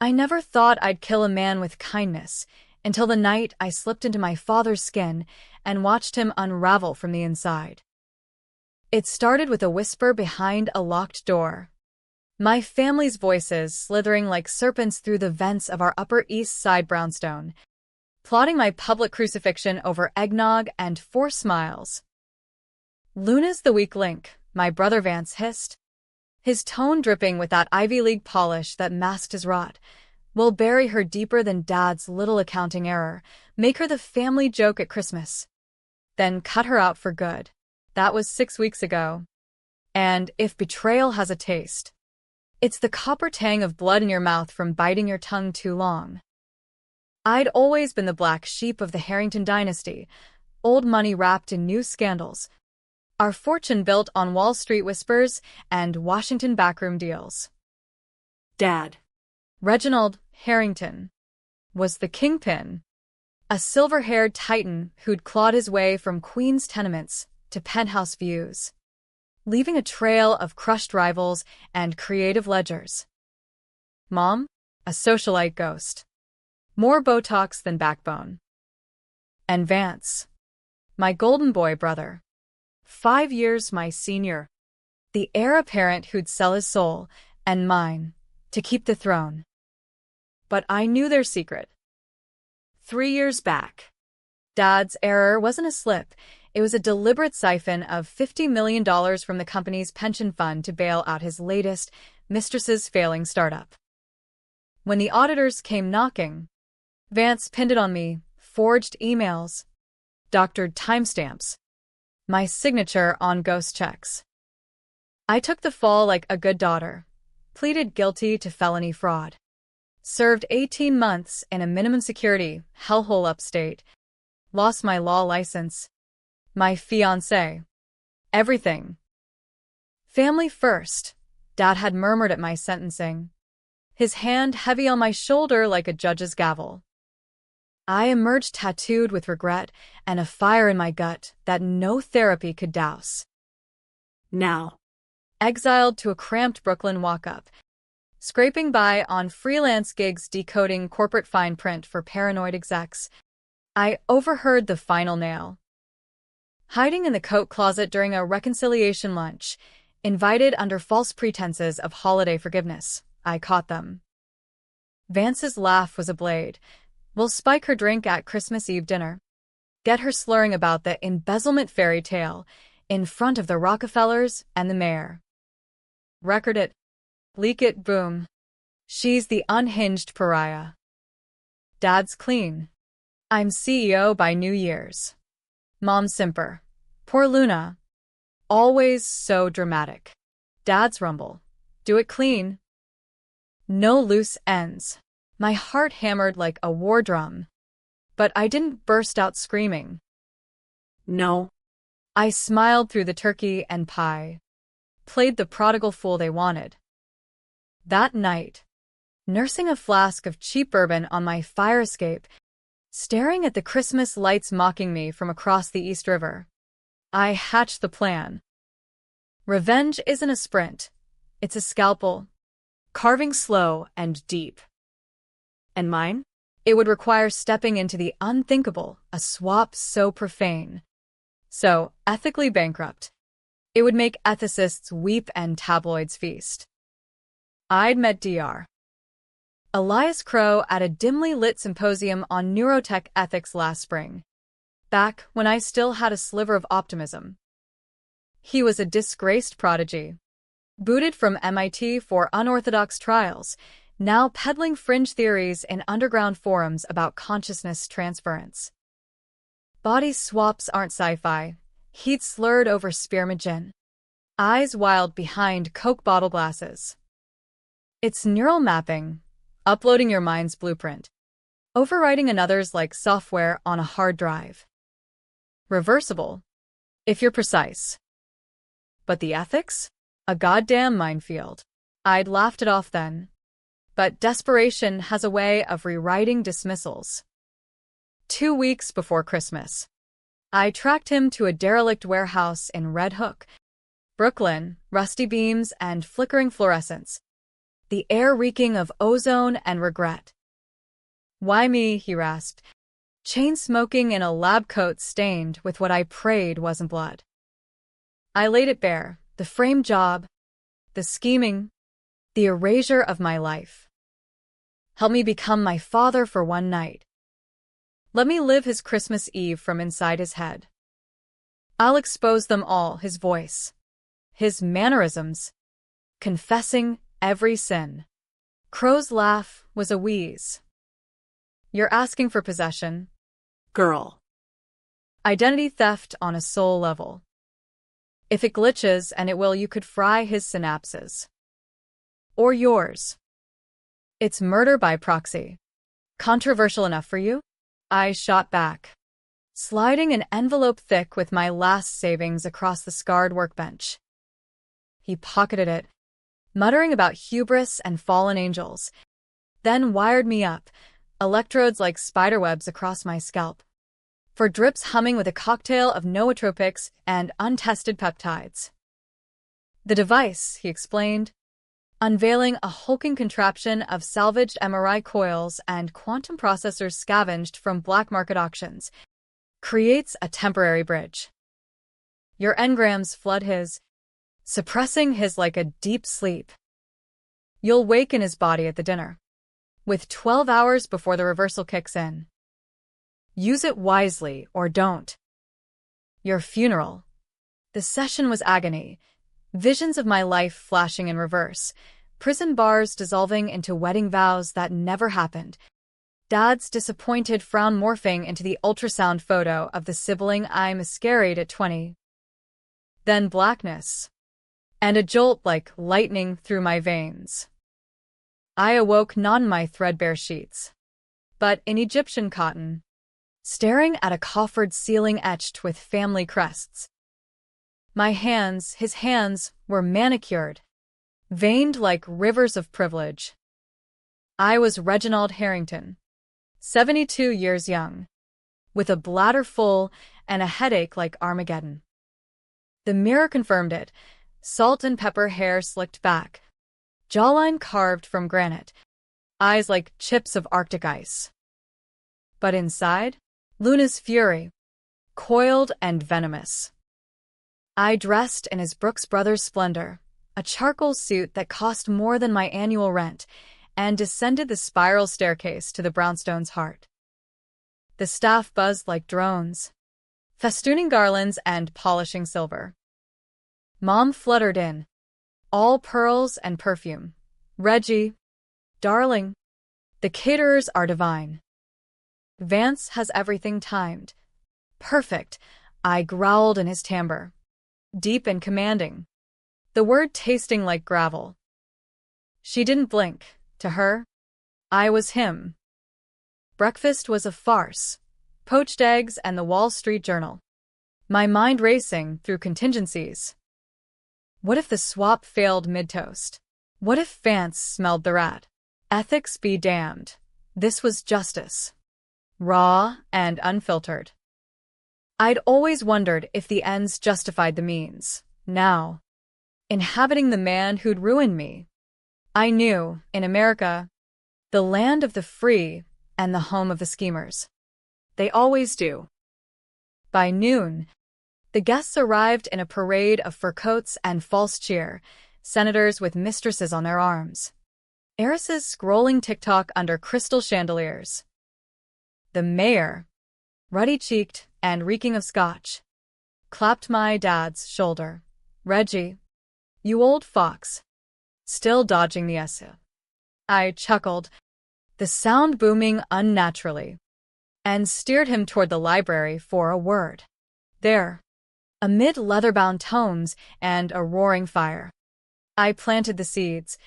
I never thought I'd kill a man with kindness, until the night I slipped into my father's skin and watched him unravel from the inside. It started with a whisper behind a locked door. My family's voices slithering like serpents through the vents of our Upper East Side brownstone, plotting my public crucifixion over eggnog and 4 smiles. "Luna's the weak link," my brother Vance hissed, his tone dripping with that Ivy League polish that masked his rot. "We'll bury her deeper than Dad's little accounting error, make her the family joke at Christmas. Then cut her out for good." That was 6 weeks ago. And if betrayal has a taste, it's the copper tang of blood in your mouth from biting your tongue too long. I'd always been the black sheep of the Harrington dynasty, old money wrapped in new scandals, our fortune built on Wall Street whispers and Washington backroom deals. Dad, Reginald Harrington, was the kingpin, a silver-haired titan who'd clawed his way from Queens tenements to penthouse views, leaving a trail of crushed rivals and creative ledgers. Mom, a socialite ghost, more Botox than backbone. And Vance, my golden boy brother, 5 years my senior, the heir apparent who'd sell his soul, and mine, to keep the throne. But I knew their secret. 3 years back, Dad's error wasn't a slip. It was a deliberate siphon of $50 million from the company's pension fund to bail out his latest, mistress's failing startup. When the auditors came knocking, Vance pinned it on me, forged emails, doctored timestamps, my signature on ghost checks. I took the fall like a good daughter, pleaded guilty to felony fraud, served 18 months in a minimum security hellhole upstate, lost my law license, my fiancé, everything. Family first, Dad had murmured at my sentencing, his hand heavy on my shoulder like a judge's gavel. I emerged tattooed with regret and a fire in my gut that no therapy could douse. Now, exiled to a cramped Brooklyn walk-up, scraping by on freelance gigs decoding corporate fine print for paranoid execs, I overheard the final nail. Hiding in the coat closet during a reconciliation lunch, invited under false pretenses of holiday forgiveness, I caught them. Vance's laugh was a blade. "We'll spike her drink at Christmas Eve dinner. Get her slurring about the embezzlement fairy tale in front of the Rockefellers and the mayor. Record it. Leak it, boom. She's the unhinged pariah. Dad's clean. I'm CEO by New Year's. Mom simper. Poor Luna. Always so dramatic. Dad's rumble. Do it clean. No loose ends." My heart hammered like a war drum. But I didn't burst out screaming. No. I smiled through the turkey and pie. Played the prodigal fool they wanted. That night, nursing a flask of cheap bourbon on my fire escape, staring at the Christmas lights mocking me from across the East River, I hatched the plan. Revenge isn't a sprint. It's a scalpel, carving slow and deep. And mine? It would require stepping into the unthinkable, a swap so profane, so ethically bankrupt. It would make ethicists weep and tabloids feast. I'd met Dr. Elias Crow at a dimly lit symposium on neurotech ethics last spring, back when I still had a sliver of optimism. He was a disgraced prodigy, booted from MIT for unorthodox trials, now peddling fringe theories in underground forums about consciousness transference. Body swaps aren't sci-fi, he'd slurred over spearmint gin, eyes wild behind Coke bottle glasses. It's neural mapping, uploading your mind's blueprint, overwriting another's like software on a hard drive. Reversible, if you're precise. But the ethics? A goddamn minefield. I'd laughed it off then. But desperation has a way of rewriting dismissals. 2 weeks before Christmas, I tracked him to a derelict warehouse in Red Hook, Brooklyn, rusty beams and flickering fluorescents, the air reeking of ozone and regret. "Why me?" he rasped, chain-smoking in a lab coat stained with what I prayed wasn't blood. I laid it bare, the framed job, the scheming, the erasure of my life. Help me become my father for one night. Let me live his Christmas Eve from inside his head. I'll expose them all, his voice, his mannerisms, confessing every sin. Crow's laugh was a wheeze. "You're asking for possession, girl. Identity theft on a soul level. If it glitches, and it will, you could fry his synapses. Or yours. It's murder by proxy. Controversial enough for you?" I shot back, sliding an envelope thick with my last savings across the scarred workbench. He pocketed it, muttering about hubris and fallen angels, then wired me up, electrodes like spiderwebs across my scalp, for drips humming with a cocktail of nootropics and untested peptides. "The device," he explained, unveiling a hulking contraption of salvaged MRI coils and quantum processors scavenged from black market auctions, "creates a temporary bridge. Your engrams flood his, suppressing his like a deep sleep. You'll wake in his body at the dinner, with 12 hours before the reversal kicks in. Use it wisely or don't. Your funeral." The session was agony, visions of my life flashing in reverse, prison bars dissolving into wedding vows that never happened, Dad's disappointed frown morphing into the ultrasound photo of the sibling I miscarried at 20. Then blackness, and a jolt like lightning through my veins. I awoke not in my threadbare sheets, but in Egyptian cotton, staring at a coffered ceiling etched with family crests. My hands, his hands, were manicured, veined like rivers of privilege. I was Reginald Harrington, 72 years young, with a bladder full and a headache like Armageddon. The mirror confirmed it, salt and pepper hair slicked back, jawline carved from granite, eyes like chips of Arctic ice. But inside, Luna's fury, coiled and venomous. I dressed in his Brooks Brothers splendor, a charcoal suit that cost more than my annual rent, and descended the spiral staircase to the brownstone's heart. The staff buzzed like drones, festooning garlands and polishing silver. Mom fluttered in, all pearls and perfume. "Reggie, darling, the caterers are divine. Vance has everything timed. Perfect," I growled in his timbre, deep and commanding, the word tasting like gravel. She didn't blink. To her, I was him. Breakfast was a farce, poached eggs and the Wall Street Journal. My mind racing through contingencies. What if the swap failed mid-toast? What if Vance smelled the rat? Ethics be damned. This was justice. Raw and unfiltered. I'd always wondered if the ends justified the means. Now, inhabiting the man who'd ruined me, I knew, in America, the land of the free and the home of the schemers. They always do. By noon, the guests arrived in a parade of fur coats and false cheer, senators with mistresses on their arms, heiresses scrolling TikTok under crystal chandeliers. The mayor, ruddy-cheeked and reeking of scotch, clapped my dad's shoulder. "Reggie, you old fox. Still dodging the S." I chuckled, the sound booming unnaturally, and steered him toward the library for a word. There, amid leather-bound tomes and a roaring fire, I planted the seeds,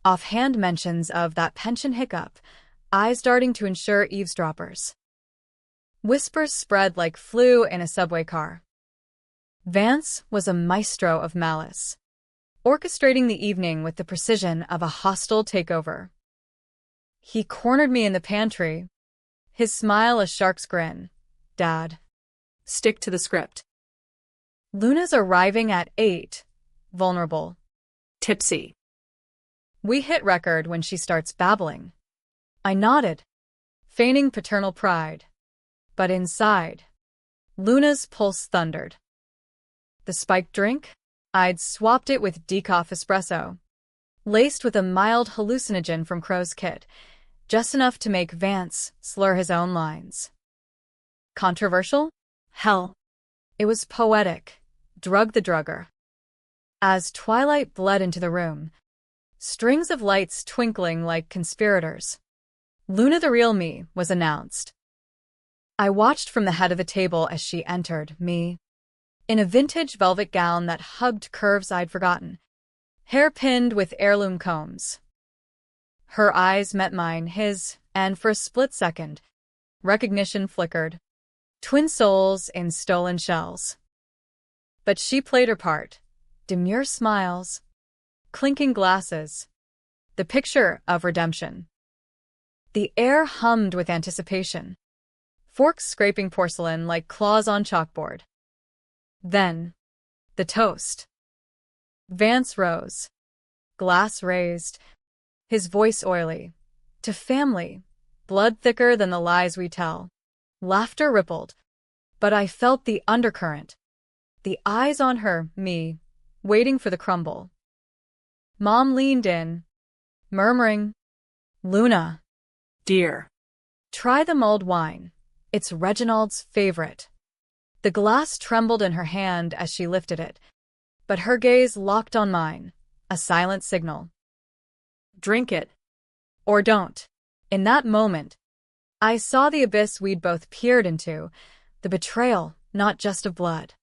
offhand mentions of that pension hiccup, eyes darting to ensure eavesdroppers. Whispers spread like flu in a subway car. Vance was a maestro of malice, orchestrating the evening with the precision of a hostile takeover. He cornered me in the pantry, his smile a shark's grin. "Dad, stick to the script. Luna's arriving at 8, vulnerable, tipsy. We hit record when she starts babbling. I nodded, feigning paternal pride. But inside, Luna's pulse thundered. The spiked drink? I'd swapped it with decaf espresso, laced with a mild hallucinogen from Crow's kit, just enough to make Vance slur his own lines. Controversial? Hell. It was poetic. Drug the drugger. As twilight bled into the room, strings of lights twinkling like conspirators, Luna the real me was announced. I watched from the head of the table as she entered, me, in a vintage velvet gown that hugged curves I'd forgotten, hair pinned with heirloom combs. Her eyes met mine, his, and for a split second, recognition flickered. Twin souls in stolen shells. But she played her part. Demure smiles, clinking glasses, the picture of redemption. The air hummed with anticipation, forks scraping porcelain like claws on chalkboard. Then, the toast. Vance rose, glass raised, his voice oily. To family, blood thicker than the lies we tell. Laughter rippled, but I felt the undercurrent. The eyes on her, me, waiting for the crumble. Mom leaned in, murmuring, "Luna, dear, try the mulled wine. It's Reginald's favorite." The glass trembled in her hand as she lifted it, but her gaze locked on mine, a silent signal. Drink it. Or don't. In that moment, I saw the abyss we'd both peered into, the betrayal not just of blood,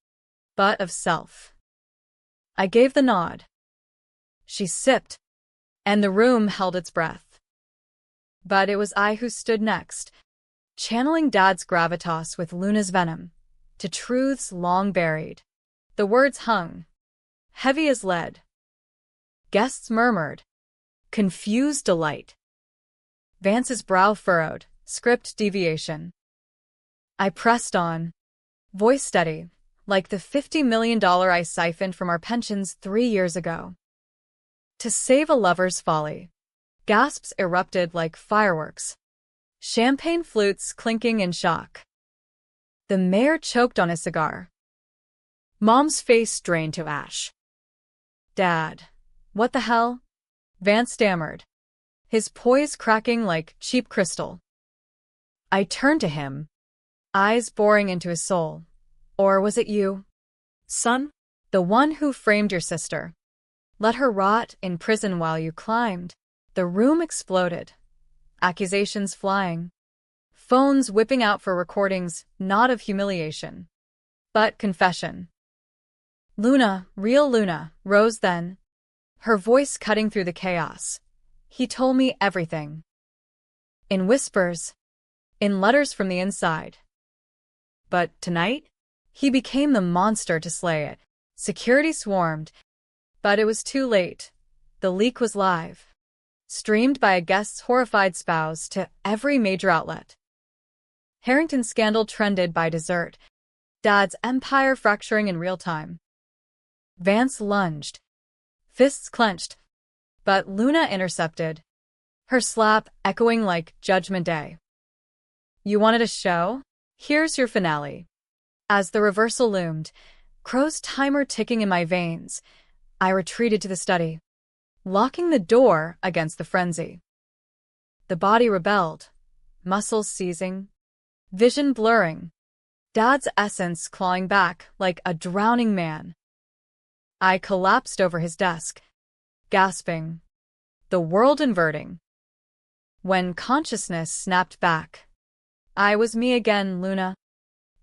but of self. I gave the nod. She sipped, and the room held its breath. But it was I who stood next, channeling Dad's gravitas with Luna's venom, to truths long buried. The words hung, heavy as lead. Guests murmured, confused delight. Vance's brow furrowed, script deviation. I pressed on, voice steady, like the $50 million I siphoned from our pensions 3 years ago. To save a lover's folly. Gasps erupted like fireworks. Champagne flutes clinking in shock. The mayor choked on his cigar. Mom's face drained to ash. Dad, what the hell? Vance stammered, his poise cracking like cheap crystal. I turned to him, eyes boring into his soul. Or was it you, son? The one who framed your sister. Let her rot in prison while you climbed. The room exploded. Accusations flying. Phones whipping out for recordings not of humiliation, but confession. Luna, real Luna, rose then, her voice cutting through the chaos. He told me everything. In whispers, in letters from the inside. But tonight, he became the monster to slay it. Security swarmed, but it was too late. The leak was live, streamed by a guest's horrified spouse to every major outlet. Harrington's scandal trended by dessert, Dad's empire fracturing in real time. Vance lunged, fists clenched, but Luna intercepted, her slap echoing like Judgment Day. You wanted a show? Here's your finale. As the reversal loomed, Crow's timer ticking in my veins, I retreated to the study, locking the door against the frenzy. The body rebelled, muscles seizing, vision blurring, Dad's essence clawing back like a drowning man. I collapsed over his desk, gasping, the world inverting. When consciousness snapped back, I was me again, Luna,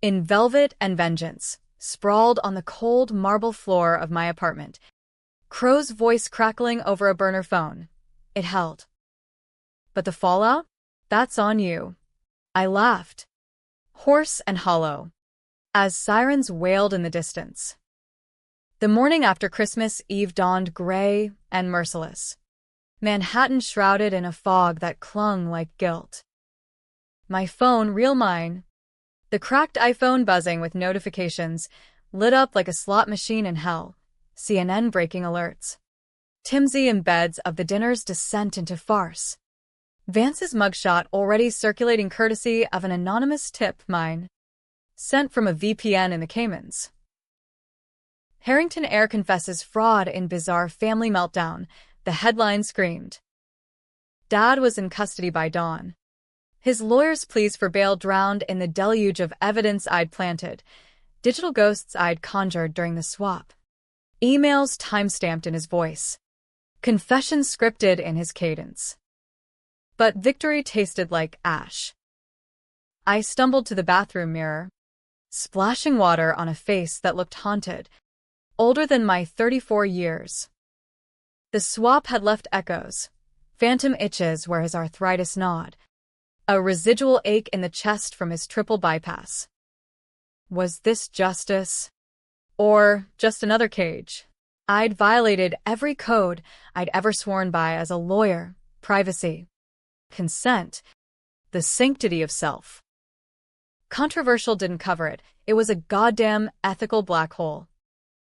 in velvet and vengeance, sprawled on the cold marble floor of my apartment, Crow's voice crackling over a burner phone. It held. But the fallout? That's on you. I laughed, hoarse and hollow, as sirens wailed in the distance. The morning after Christmas Eve dawned gray and merciless, Manhattan shrouded in a fog that clung like guilt. My phone, real mine, the cracked iPhone buzzing with notifications, lit up like a slot machine in hell, CNN breaking alerts. Timsy embeds of the dinner's descent into farce. Vance's mugshot already circulating courtesy of an anonymous tip mine, sent from a VPN in the Caymans. Harrington heir confesses fraud in bizarre family meltdown, the headline screamed. Dad was in custody by dawn. His lawyer's pleas for bail drowned in the deluge of evidence I'd planted, digital ghosts I'd conjured during the swap. Emails time-stamped in his voice. Confessions scripted in his cadence. But victory tasted like ash. I stumbled to the bathroom mirror, splashing water on a face that looked haunted, older than my 34 years. The swap had left echoes, phantom itches where his arthritis gnawed, a residual ache in the chest from his triple bypass. Was this justice? Or just another cage? I'd violated every code I'd ever sworn by as a lawyer: privacy, consent, the sanctity of self. Controversial didn't cover it. It was a goddamn ethical black hole,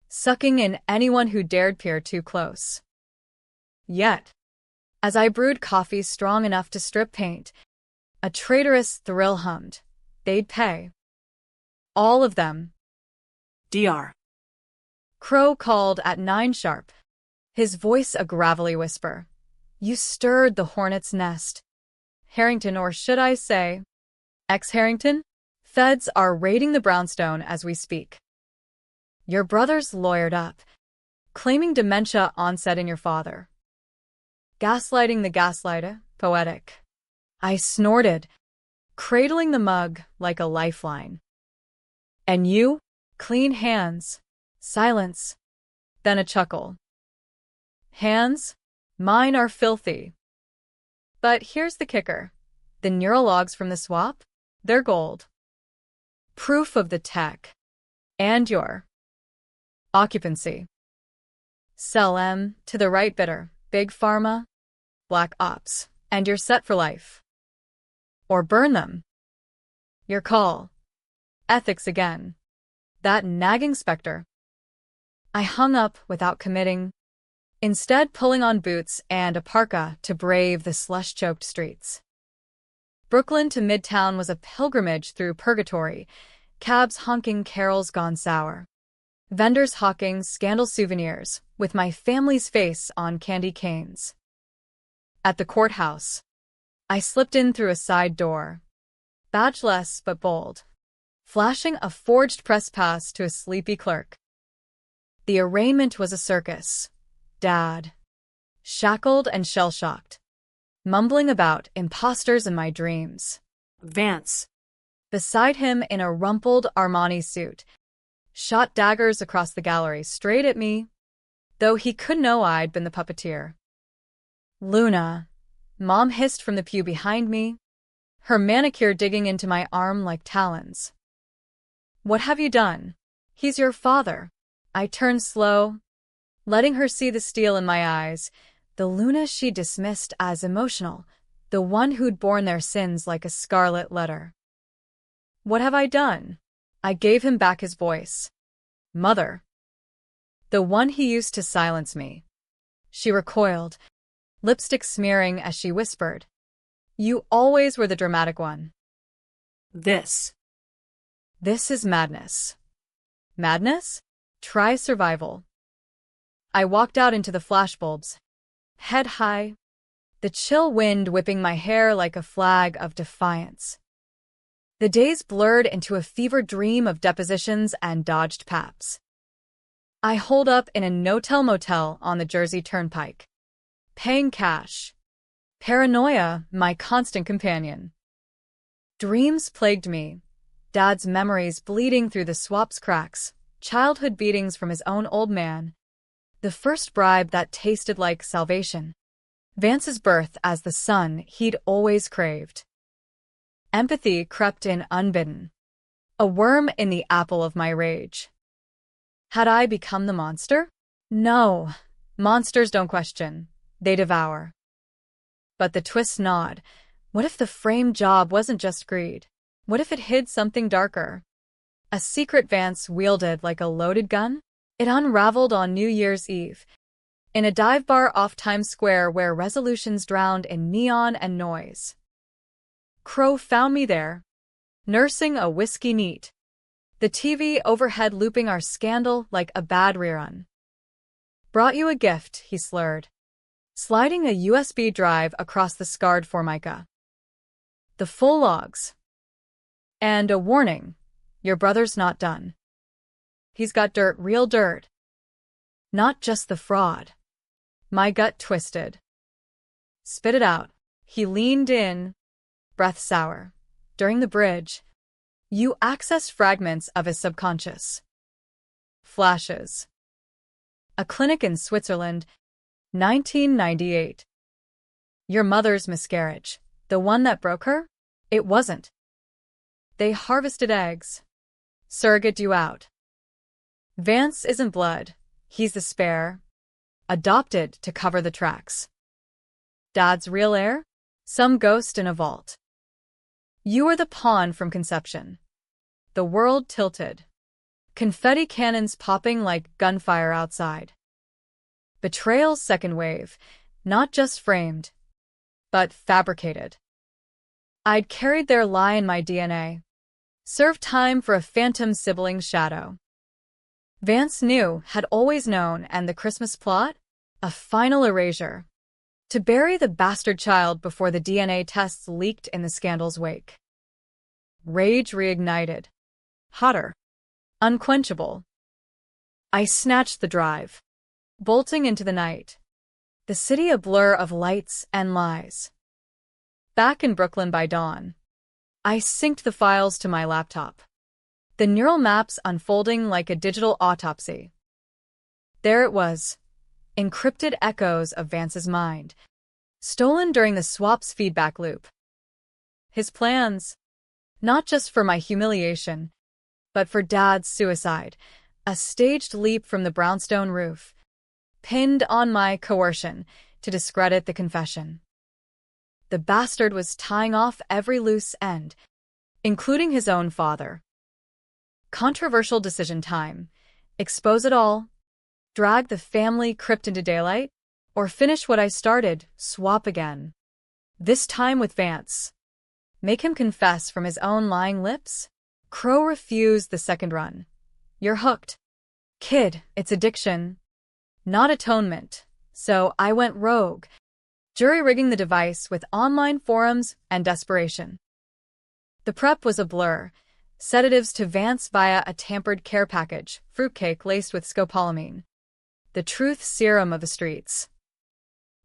sucking in anyone who dared peer too close. Yet, as I brewed coffee strong enough to strip paint, a traitorous thrill hummed. They'd pay. All of them. Dr. Crow called at 9 sharp, his voice a gravelly whisper. You stirred the hornet's nest. Harrington, or should I say, ex-Harrington? Feds are raiding the brownstone as we speak. Your brother's lawyered up, claiming dementia onset in your father. Gaslighting the gaslighter, poetic. I snorted, cradling the mug like a lifeline. And you? Clean hands. Silence. Then a chuckle. Hands? Mine are filthy. But here's the kicker. The neural logs from the swap? They're gold. Proof of the tech. And your occupancy. Sell M to the right bidder, Big Pharma, Black Ops, and you're set for life. Or burn them. Your call. Ethics again. That nagging specter. I hung up without committing, instead pulling on boots and a parka to brave the slush-choked streets. Brooklyn to Midtown was a pilgrimage through purgatory, cabs honking carols gone sour, vendors hawking scandal souvenirs with my family's face on candy canes. At the courthouse, I slipped in through a side door, badgeless but bold, flashing a forged press pass to a sleepy clerk. The arraignment was a circus. Dad, shackled and shell-shocked, mumbling about imposters in my dreams. Vance, beside him in a rumpled Armani suit, shot daggers across the gallery straight at me, though he could know I'd been the puppeteer. Luna, Mom hissed from the pew behind me, her manicure digging into my arm like talons. What have you done? He's your father. I turned slow, letting her see the steel in my eyes, the Luna she dismissed as emotional, the one who'd borne their sins like a scarlet letter. What have I done? I gave him back his voice. Mother. The one he used to silence me. She recoiled, lipstick smearing as she whispered. You always were the dramatic one. This is madness. Madness? Try survival. I walked out into the flashbulbs, head high, the chill wind whipping my hair like a flag of defiance. The days blurred into a fevered dream of depositions and dodged paps. I holed up in a no-tell motel on the Jersey Turnpike, paying cash. Paranoia, my constant companion. Dreams plagued me, Dad's memories bleeding through the swap's cracks, childhood beatings from his own old man, the first bribe that tasted like salvation, Vance's birth as the son he'd always craved. Empathy crept in unbidden, a worm in the apple of my rage. Had I become the monster? No, monsters don't question, they devour. But the twist gnawed. What if the frame job wasn't just greed? What if it hid something darker? A secret Vance wielded like a loaded gun? It unraveled on New Year's Eve, in a dive bar off Times Square where resolutions drowned in neon and noise. Crow found me there, nursing a whiskey neat, the TV overhead looping our scandal like a bad rerun. Brought you a gift, he slurred, sliding a USB drive across the scarred formica. The full logs. And a warning, your brother's not done. He's got dirt, real dirt. Not just the fraud. My gut twisted. Spit it out. He leaned in, breath sour. During the bridge, you accessed fragments of his subconscious. Flashes. A clinic in Switzerland, 1998. Your mother's miscarriage, the one that broke her? It wasn't. They harvested eggs. Surrogate you out. Vance isn't blood, he's the spare. Adopted to cover the tracks. Dad's real heir? Some ghost in a vault. You are the pawn from conception. The world tilted. Confetti cannons popping like gunfire outside. Betrayal's second wave, not just framed, but fabricated. I'd carried their lie in my DNA. Served time for a phantom sibling's shadow. Vance knew, had always known, and the Christmas plot? A final erasure. To bury the bastard child before the DNA tests leaked in the scandal's wake. Rage reignited. Hotter. Unquenchable. I snatched the drive, bolting into the night. The city a blur of lights and lies. Back in Brooklyn by dawn, I synced the files to my laptop. The neural maps unfolding like a digital autopsy. There it was, encrypted echoes of Vance's mind, stolen during the swap's feedback loop. His plans, not just for my humiliation, but for Dad's suicide, a staged leap from the brownstone roof, pinned on my coercion to discredit the confession. The bastard was tying off every loose end, including his own father. Controversial decision time. Expose it all, drag the family crypt into daylight, or finish what I started, swap again. This time with Vance. Make him confess from his own lying lips? Crow refused the second run. You're hooked. Kid, it's addiction. Not atonement. So I went rogue, jury-rigging the device with online forums and desperation. The prep was a blur. Sedatives to Vance via a tampered care package, fruitcake laced with scopolamine. The truth serum of the streets.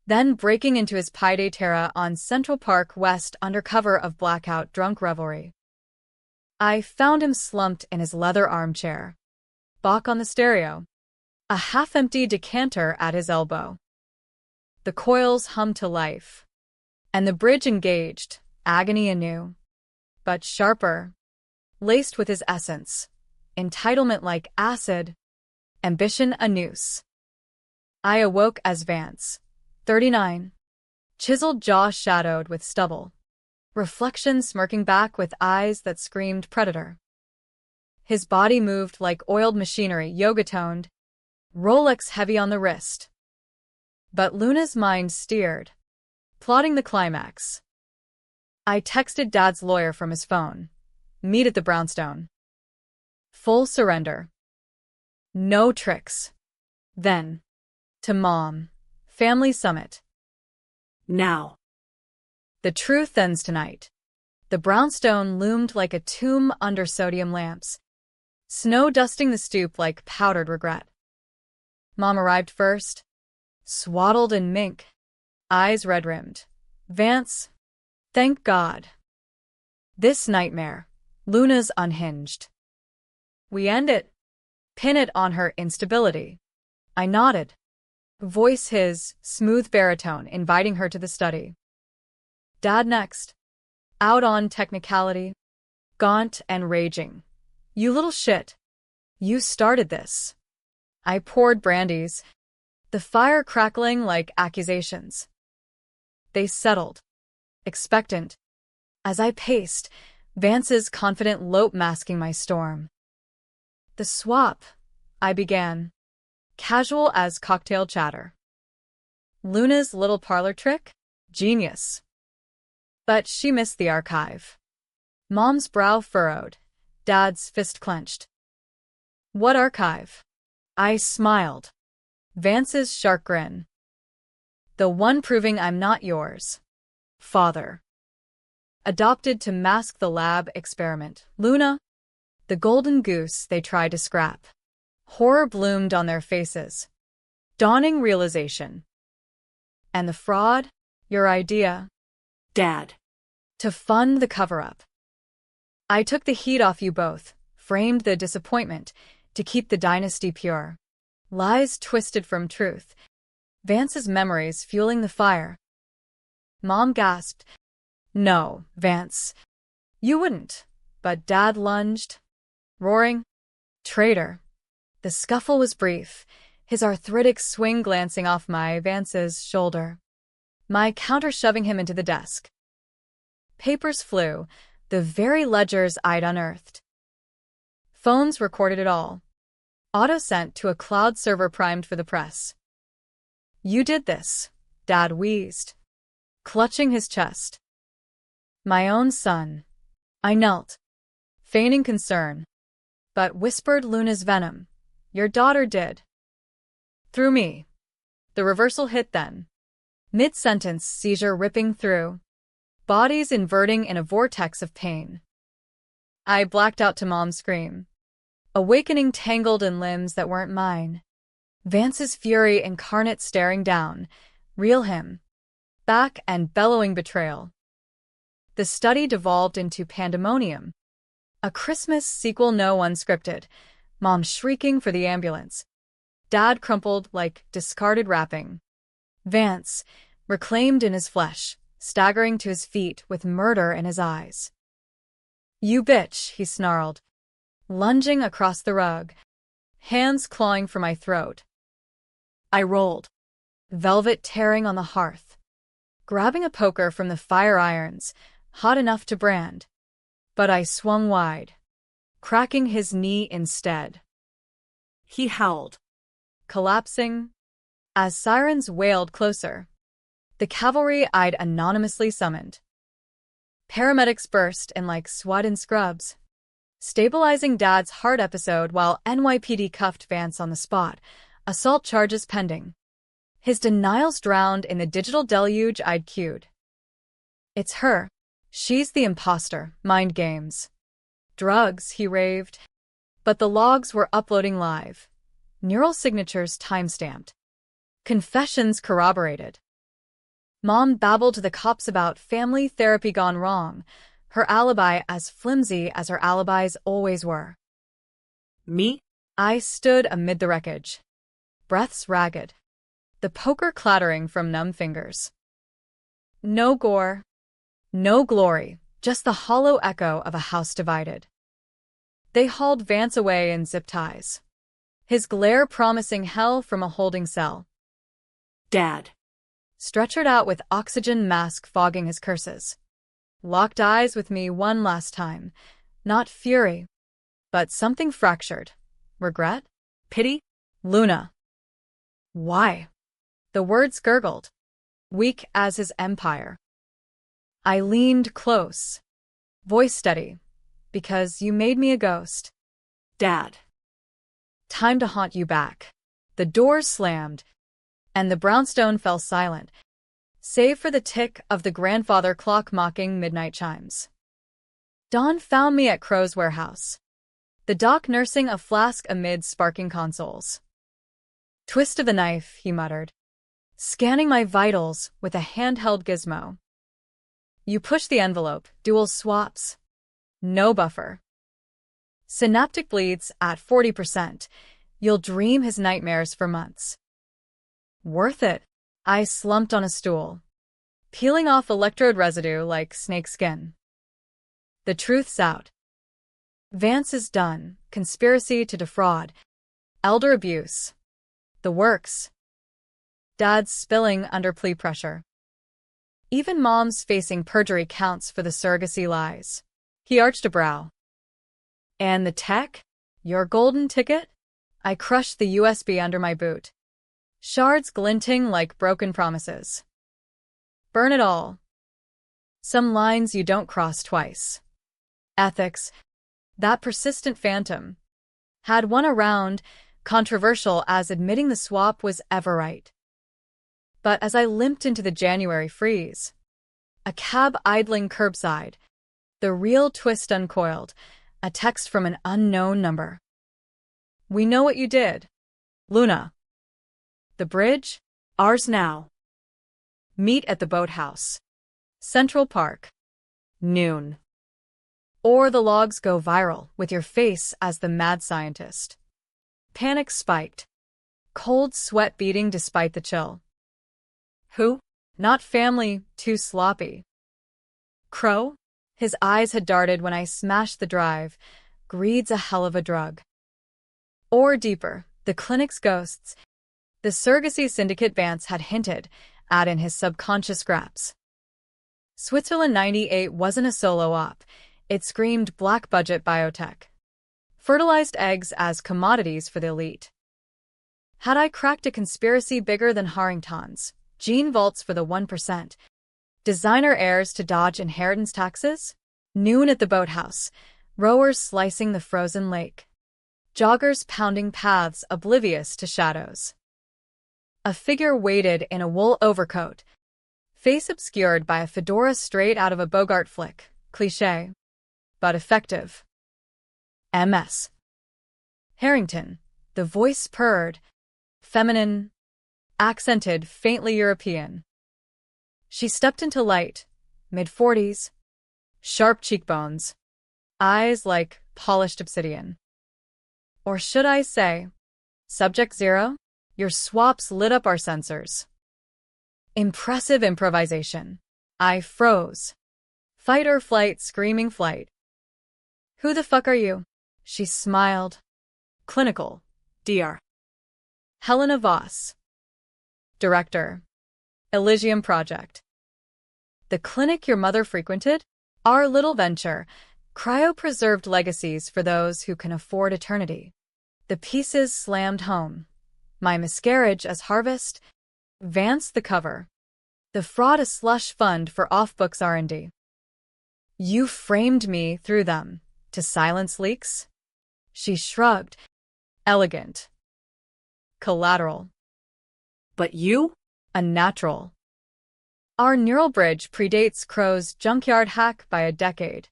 Then breaking into his Pi de Terra on Central Park West under cover of blackout drunk revelry. I found him slumped in his leather armchair. Bach on the stereo. A half-empty decanter at his elbow. The coils hummed to life. And the bridge engaged, agony anew. But sharper. Laced with his essence. Entitlement like acid. Ambition a noose. I awoke as Vance, 39. Chiseled jaw shadowed with stubble. Reflection smirking back with eyes that screamed predator. His body moved like oiled machinery, yoga-toned. Rolex heavy on the wrist. But Luna's mind steered, plotting the climax. I texted Dad's lawyer from his phone. Meet at the brownstone. Full surrender. No tricks. Then, to Mom. Family summit. Now. The truth ends tonight. The brownstone loomed like a tomb under sodium lamps, snow dusting the stoop like powdered regret. Mom arrived first, swaddled in mink, eyes red-rimmed. Vance, thank God. This nightmare, Luna's unhinged. We end it. Pin it on her instability. I nodded. Voice his, smooth baritone, inviting her to the study. Dad next. Out on technicality. Gaunt and raging. You little shit. You started this. I poured brandies, the fire crackling like accusations. They settled, expectant. As I paced, Vance's confident lope masking my storm. The swap, I began, casual as cocktail chatter. Luna's little parlor trick? Genius. But she missed the archive. Mom's brow furrowed. Dad's fist clenched. What archive? I smiled. Vance's shark grin. The one proving I'm not yours. Father. Adopted to mask the lab experiment. Luna. The golden goose they tried to scrap. Horror bloomed on their faces. Dawning realization. And the fraud? Your idea. Dad. To fund the cover-up. I took the heat off you both, framed the disappointment, to keep the dynasty pure. Lies twisted from truth. Vance's memories fueling the fire. Mom gasped. No, Vance. You wouldn't. But Dad lunged, roaring, traitor. The scuffle was brief, his arthritic swing glancing off Vance's shoulder. My counter shoving him into the desk. Papers flew, the very ledgers I'd unearthed. Phones recorded it all. Auto sent to a cloud server primed for the press. You did this, Dad wheezed, clutching his chest. My own son. I knelt, feigning concern, but whispered Luna's venom. Your daughter did. Through me. The reversal hit then. Mid-sentence seizure ripping through. Bodies inverting in a vortex of pain. I blacked out to Mom's scream. Awakening tangled in limbs that weren't mine. Vance's fury incarnate staring down. Real him. Back and bellowing betrayal. The study devolved into pandemonium. A Christmas sequel no unscripted. Mom shrieking for the ambulance. Dad crumpled like discarded wrapping. Vance, reclaimed in his flesh, staggering to his feet with murder in his eyes. You bitch, he snarled, lunging across the rug, hands clawing for my throat. I rolled, velvet tearing on the hearth, grabbing a poker from the fire irons, hot enough to brand. But I swung wide, cracking his knee instead. He howled, collapsing, as sirens wailed closer. The cavalry I'd anonymously summoned. Paramedics burst in like SWAT in scrubs, stabilizing Dad's heart episode while NYPD cuffed Vance on the spot, assault charges pending. His denials drowned in the digital deluge I'd cued. It's her. She's the imposter. Mind games. Drugs, he raved. But the logs were uploading live. Neural signatures time-stamped. Confessions corroborated. Mom babbled to the cops about family therapy gone wrong, her alibi as flimsy as her alibis always were. Me? I stood amid the wreckage, breaths ragged, the poker clattering from numb fingers. No gore, no glory, just the hollow echo of a house divided. They hauled Vance away in zip ties, his glare promising hell from a holding cell. Dad. Stretchered out with oxygen mask fogging his curses. Locked eyes with me one last time. Not fury, but something fractured. Regret? Pity? Luna. Why? The words gurgled, weak as his empire. I leaned close, voice steady, because you made me a ghost. Dad. Time to haunt you back. The doors slammed, and the brownstone fell silent, save for the tick of the grandfather clock mocking midnight chimes. Dawn found me at Crow's warehouse, the doc nursing a flask amid sparking consoles. Twist of the knife, he muttered, scanning my vitals with a handheld gizmo. You push the envelope, dual swaps. No buffer. Synaptic bleeds at 40%. You'll dream his nightmares for months. Worth it. I slumped on a stool, peeling off electrode residue like snake skin. The truth's out. Vance is done. Conspiracy to defraud. Elder abuse. The works. Dad's spilling under plea pressure. Even Mom's facing perjury counts for the surrogacy lies. He arched a brow. And the tech? Your golden ticket? I crushed the USB under my boot, Shards glinting like broken promises. Burn it all. Some lines you don't cross twice. Ethics, that persistent phantom, had won a round, controversial as admitting the swap was ever right. But as I limped into the January freeze, a cab idling curbside, the real twist uncoiled, a text from an unknown number. We know what you did. Luna. The bridge? Ours now. Meet at the boathouse. Central Park. Noon. Or the logs go viral with your face as the mad scientist. Panic spiked. Cold sweat beating despite the chill. Who? Not family, too sloppy. Crow? His eyes had darted when I smashed the drive. Greed's a hell of a drug. Or deeper, the clinic's ghosts. The surrogacy syndicate Vance had hinted at in his subconscious scraps. Switzerland 98 wasn't a solo op. It screamed black-budget biotech. Fertilized eggs as commodities for the elite. Had I cracked a conspiracy bigger than Harrington's? Gene vaults for the 1%. Designer heirs to dodge inheritance taxes? Noon at the boathouse. Rowers slicing the frozen lake. Joggers pounding paths oblivious to shadows. A figure weighted in a wool overcoat. Face obscured by a fedora straight out of a Bogart flick. Cliché. But effective. MS. Harrington. The voice purred. Feminine. Accented, faintly European. She stepped into light. Mid-40s. Sharp cheekbones. Eyes like polished obsidian. Or should I say, Subject Zero? Your swaps lit up our sensors. Impressive improvisation. I froze. Fight or flight, screaming flight. Who the fuck are you? She smiled. Clinical. Dr. Helena Voss. Director. Elysium Project. The clinic your mother frequented? Our little venture. Cryopreserved legacies for those who can afford eternity. The pieces slammed home. My miscarriage as harvest. Vance the cover. The fraud a slush fund for off-books R&D. You framed me through them. To silence leaks? She shrugged. Elegant. Collateral. But you? Unnatural. Our neural bridge predates Crow's junkyard hack by a decade.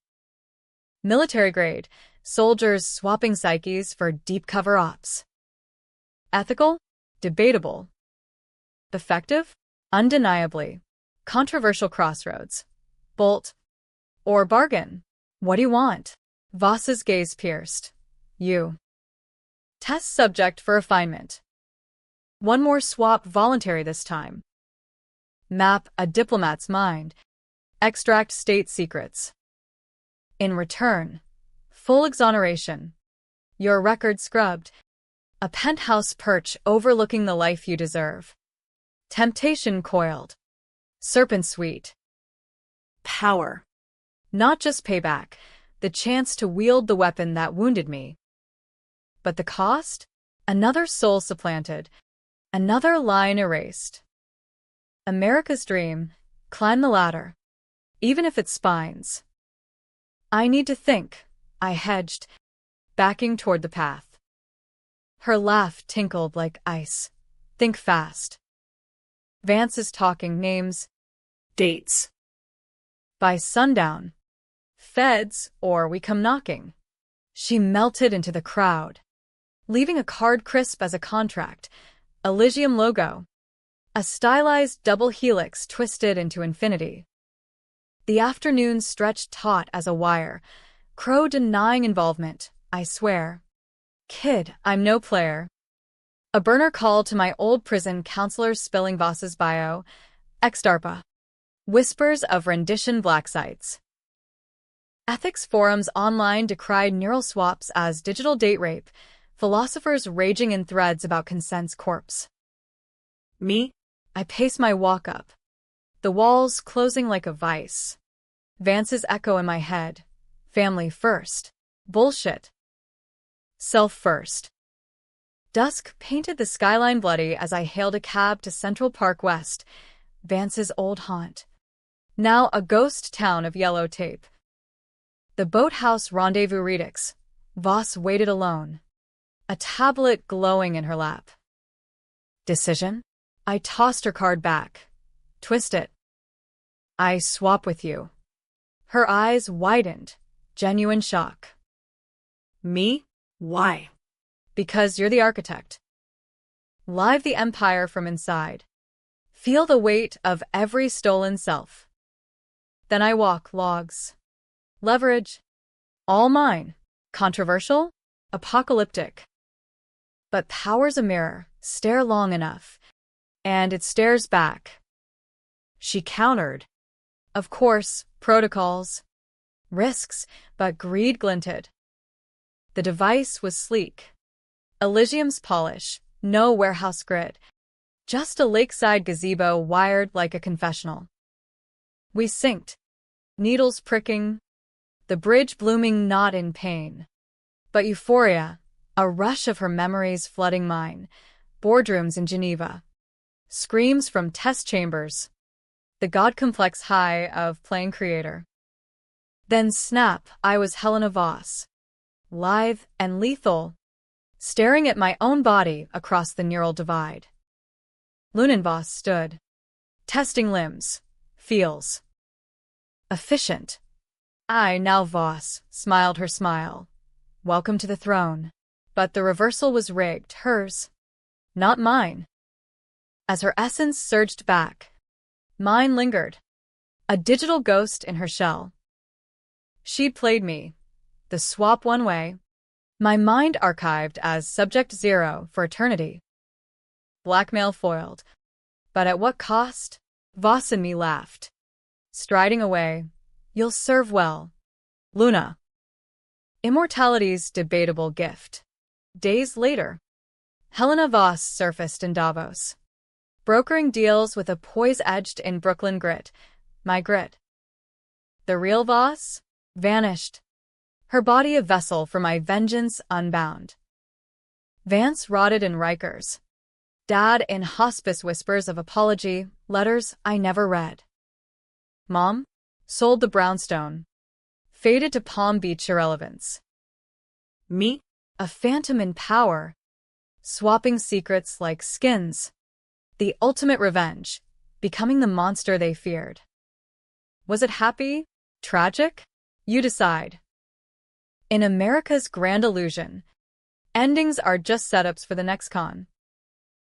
Military grade, soldiers swapping psyches for deep cover ops. Ethical? Debatable. Effective? Undeniably. Controversial crossroads. Bolt. Or bargain. What do you want? Voss's gaze pierced. You. Test subject for refinement. One more swap, voluntary this time. Map a diplomat's mind. Extract state secrets. In return, full exoneration. Your record scrubbed. A penthouse perch overlooking the life you deserve. Temptation coiled. Serpent sweet. Power. Not just payback, the chance to wield the weapon that wounded me. But the cost? Another soul supplanted. Another line erased. America's dream. Climb the ladder. Even if it spines. I need to think. I hedged, backing toward the path. Her laugh tinkled like ice. Think fast. Vance is talking names. Dates. By sundown. Feds, or we come knocking. She melted into the crowd, leaving a card crisp as a contract. Elysium logo. A stylized double helix twisted into infinity. The afternoon stretched taut as a wire. Crow denying involvement, I swear. Kid, I'm no player. A burner call to my old prison counselors spilling Voss's bio. Ex-DARPA. Whispers of rendition black sites. Ethics forums online decried neural swaps as digital date rape. Philosophers raging in threads about consent's corpse. Me? I pace my walk up. The walls closing like a vice. Vance's echo in my head. Family first. Bullshit. Self first. Dusk painted the skyline bloody as I hailed a cab to Central Park West, Vance's old haunt. Now a ghost town of yellow tape. The boathouse rendezvous redux. Voss waited alone, a tablet glowing in her lap. Decision? I tossed her card back. Twist it. I swap with you. Her eyes widened, genuine shock. Me? Why? Because you're the architect. Live the empire from inside. Feel the weight of every stolen self. Then I walk logs. Leverage. All mine. Controversial? Apocalyptic. But power's a mirror. Stare long enough. And it stares back. She countered. Of course, protocols. Risks, but greed glinted. The device was sleek. Elysium's polish, no warehouse grid. Just a lakeside gazebo wired like a confessional. We synced. Needles pricking. The bridge blooming not in pain. But euphoria, a rush of her memories flooding mine. Boardrooms in Geneva. Screams from test chambers. The God-complex high of playing creator. Then snap, I was Helena Voss. Lithe and lethal. Staring at my own body across the neural divide. Lunenvoss stood. Testing limbs. Feels. Efficient. I, now Voss, smiled her smile. Welcome to the throne. But the reversal was rigged, hers. Not mine. As her essence surged back, mine lingered. A digital ghost in her shell. She'd played me. The swap one way. My mind archived as Subject Zero for eternity. Blackmail foiled. But at what cost? Voss and me laughed. Striding away. You'll serve well. Luna. Immortality's debatable gift. Days later, Helena Voss surfaced in Davos. Brokering deals with a poise edged in Brooklyn grit. My grit. The real Voss? Vanished. Her body a vessel for my vengeance unbound. Vance rotted in Rikers. Dad in hospice whispers of apology, letters I never read. Mom? Sold the brownstone. Faded to Palm Beach irrelevance. Me? A phantom in power. Swapping secrets like skins. The ultimate revenge. Becoming the monster they feared. Was it happy? Tragic? You decide. In America's grand illusion, endings are just setups for the next con.